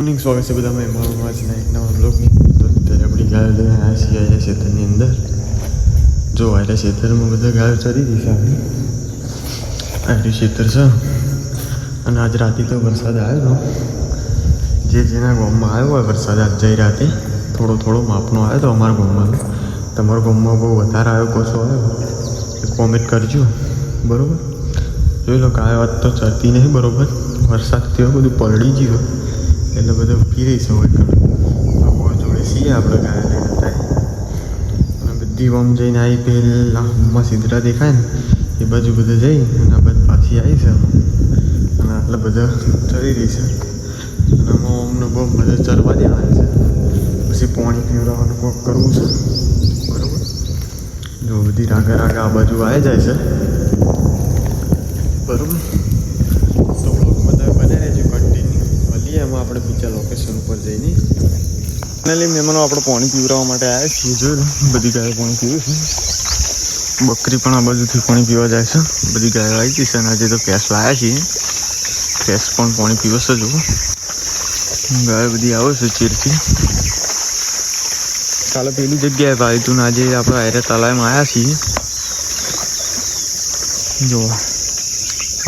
Morning સ્વાગત છે બધા મારું આજના એક નવા બ્લોગની. તો અત્યારે આપણી ગાયો લઈને આવ્યા છીએ આયરા ખેતરની અંદર. જો આયરા ખેતરમાં બધા ગાયો ચરી રહી છે. આયરું ખેતર છે અને આજ રાતે તો વરસાદ આવ્યો હતો. જેના ગામમાં આવ્યો હોય વરસાદ આજ જઈ રાતે થોડો માપનો આવ્યો તો અમારા ગામમાં. તમારા ગામમાં બહુ વધારે આવ્યો કોસો આવ્યો એ કોમેન્ટ કરજો બરાબર. જોઈ લો ગાયો આજ તો ચરતી નહીં બરાબર. વરસાદ થયો બધું પલળી ગયું એટલે બધા ઉભી રહી છે. હોય જોડે છીએ આપણે ગાય લઈને થાય અને બધી ઓમ જઈને આવી પહેલાં હમણાં સિદ્ધરા દેખાય ને એ બાજુ બધા જઈ અને આ બાજુ પાછી આવી છે અને આટલા બધા ચરી રહી છે. અને આમાં અમને બહુ બધા ચરવા દેવાની છે. પછી પાણી પીવડાવવાનું કોક કરવું છે બરાબર. જો બધી રાગા આ બાજુ આવી જાય છે બરાબર. તો બ્લોગમાં તમે બને રહેજો કન્ટિન્યુ. મળીએ એમાં આપણે બીજા લોકેશન ઉપર જઈને. ફાઇનલી મહેમાનો આપણે પાણી પીવડાવવા માટે આવ્યા છીએ. જોયું બધી ગાયો પાણી પીવે છે. બકરી પણ આ બાજુથી પાણી પીવા જાય છે. બધી ગાયો આવી ગઈ છે અને આજે તો ભેંસ લાવ્યા છીએ. ભેંસ પણ પાણી પીવે છે. જુઓ ગાયો બધી આવે છે ચીરથી. કાલે પેલી જગ્યાએ ભાઈ તું આજે આપણે આયરા તલાવમાં આવ્યા છીએ. જો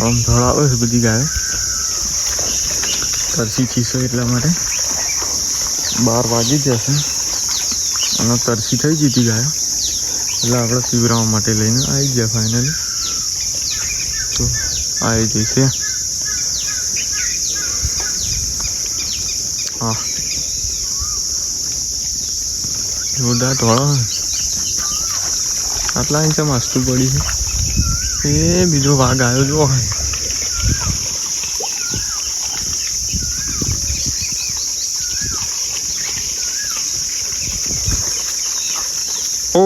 આમ થોડા આવે છે બધી ગાયો તરસી છીસો એટલા માટે 12 વાગી જશે અને તરસી થઈ ગઈ હતી ગાયો એટલે આપણે પીવડાવવા માટે લઈને આવી ગયા ફાઇનલી. તો આવી જઈશે. હા જોરદાર ઢોળો આટલા ઇંચ મસ્તું પડી છે. એ બીજો વાઘ આવ્યો જો હોય. ઓ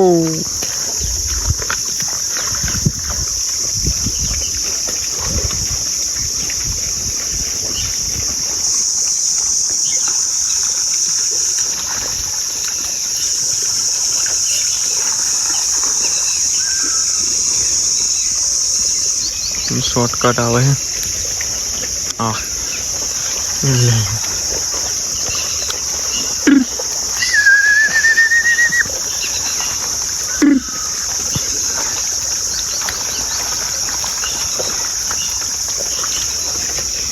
શોર્ટકટ આવે છે. હા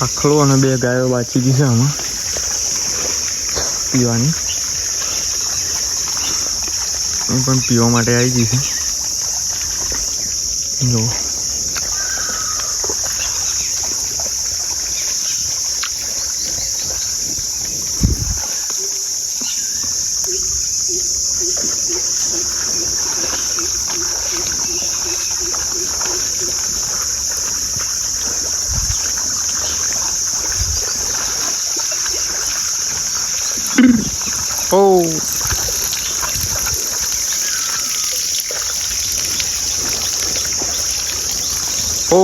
આખલો અને 2 ગાયો બાચી ગઈ છે આમાં પીવાની. એ પણ પીવા માટે આવી ગઈ છે. જો ઓ ઓ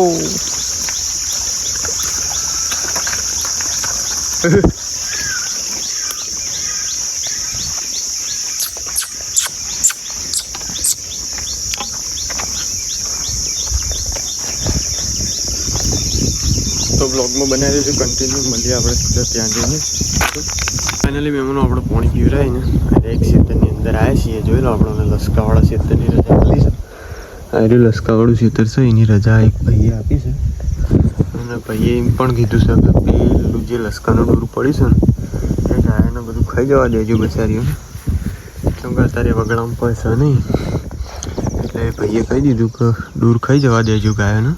તો બ્લોગમાં બનાવી દઈશું કન્ટિન્યુ. મળીએ આપણે સીધા ત્યાં જઈને. ફાઇનલી મહેમાનો આપણે પાણી પીવડાવીને એક ખેતરની અંદર આવ્યા છીએ. જોઈ લો આપણને લસકાવાળા ખેતરની રજા મળી છે. આ લસકાવાળું ખેતર છે એની રજા એક ભાઈએ આપી છે અને ભાઈએ એમ પણ કીધું છે કે પેલું જે લસકાનું દૂર પડી છે ને એ ગાયોને બધું ખાઈ જવા દેજો બચારીઓને. કેમ કે અત્યારે વગડામાં પડશે નહીં એટલે ભાઈએ કહી દીધું કે દૂર ખાઈ જવા દેજો ગાયોને.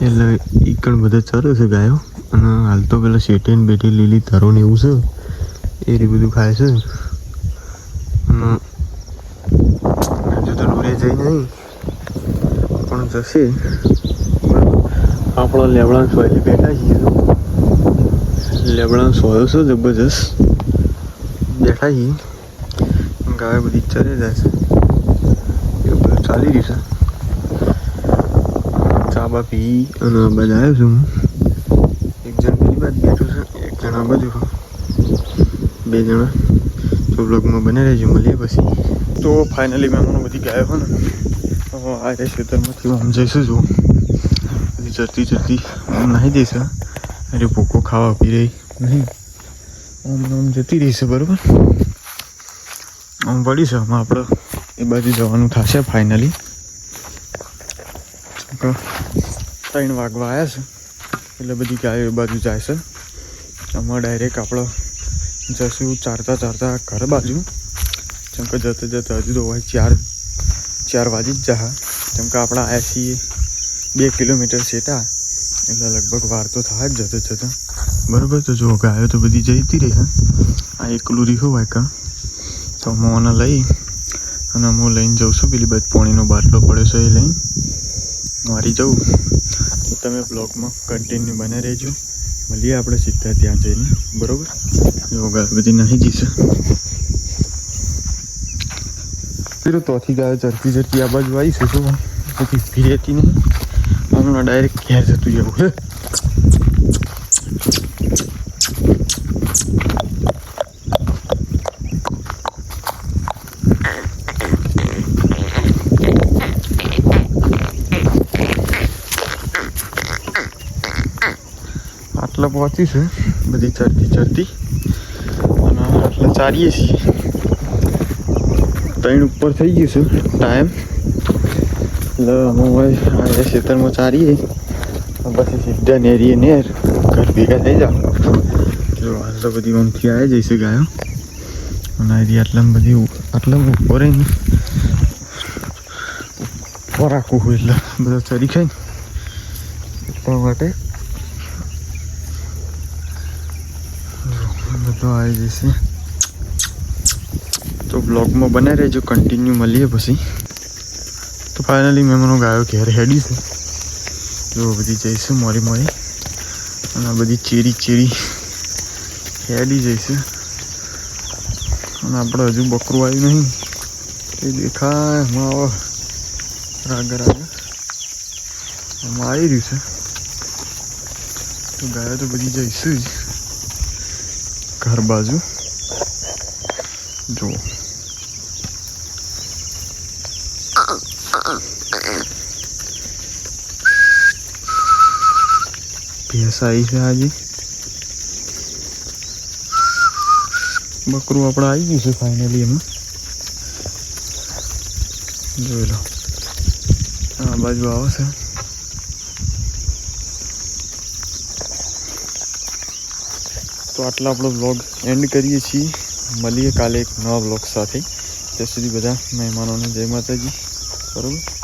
એટલે ઈકણ બધા ચરે છે ગાયો અને હાલ તો પેલા શેટી ને બેટી લીલી તરો ને એવું છે એ રીતે બધું ખાય છે. અને હજુ તો ડોરે જઈ નહીં પણ જશે. આપણો લેબડા સોયલી બેઠા છીએ. લેબડા સોયો છે જબરજસ્ત બેઠા છીએ. ગાય બધી ચરે જાય છે એવું બધું ચાલી રહ્યું છે. ચા બા પી અને બધા આવ્યો છું. એક જણ પેલી બાદ બેઠું છે, એક જણ આ બાજુ, 2 જણા. તો બ્લોગમાં બને રહેજો. મળીએ પછી. તો ફાઇનલી મહેમાનો બધી ગાયો હોય ને આ ખેતરમાંથી આમ જઈશું. જો બધી ચરતી નાહી દઈશ. અરે ભૂકો ખાવા પી રહી નહીં આમ જતી રહીશે બરાબર. આમ વળી છે આમાં આપણે એ બાજુ જવાનું થશે ફાઇનલી. 3 વાગવા આવ્યા છે એટલે બધી ગાયો એ બાજુ જાય છે. આમાં ડાયરેક્ટ આપણે જશું ચારતા ઘર બાજુ. જેમ કે જતા હજુ તો હોય 4 વાગી જ જા. જેમ કે આપણે આવ્યા છીએ 2 કિલોમીટર સેટા એટલે લગભગ વાર તો થાય જ જતા બરાબર. તો જો ગાયો તો બધી જતી રહી. આ એકલું રહ્યું હોય કાં તો હું આને લઈ અને હું લઈને જાઉં છું. પેલી બાજુ પાણીનો બાટલો પડ્યો છે એ લઈને મારી જાઉં. તો તમે બ્લોગમાં કન્ટિન્યુ બને રહેજો. મળીએ આપણે સીધા ત્યાં જઈને બરાબર. જો ગાય બધી નહીં જઈશે તોથી ગાયો ચરતી આ બાજુ આવી છે. શું પછી ભી રહેતી નહીં. હમણાં ડાયરેક્ટ ઘેર જતું જવું હે. આટલા પહોંચી છે બધી ચરતી અને આટલા ચારીએ છીએ. 3 ઉપર થઈ ગયું છે ટાઈમ એટલે હું આ ખેતરમાં ચારીએ પછી સીધા નેરીએ નેર ઘર ભેગા થઈ જાવ. જો હાલ તો બધી ઊંઘથી આવી જઈશે ગાયો અને આટલામાં બધી આટલામાં ઉપર રહીને ઉપર રાખવું હોય એટલે બધા ચરી ખાય ને એટલા માટે બધો આવી જશે. તો બ્લોગમાં બને રહેજો કન્ટિન્યુ. મળીએ પછી. તો ફાઇનલી મેં મને ગાયો ઘેર હેડી છે. જો બધી જઈશું મોરી અને આ બધી ચેરી હેડી જઈશે. અને આપણે હજુ બકરું આવ્યું નહીં એ દેખાય એમાં આવો રાગર એમાં આવી રહ્યું છે. તો ગાયો તો બધી જઈશું જ ઘર બાજુ. જો ભેંસ આવી છે. આજે બકરું આપણે આવી ગયું છે ફાઇનલી. એમાં જોઈ લો આ બાજુ આવશે. તો આટલા આપણો બ્લોગ એન્ડ કરીએ છીએ. મળીએ કાલે એક નવા બ્લોગ સાથે. ત્યાં સુધી બધા મહેમાનોને જય માતાજી બરાબર.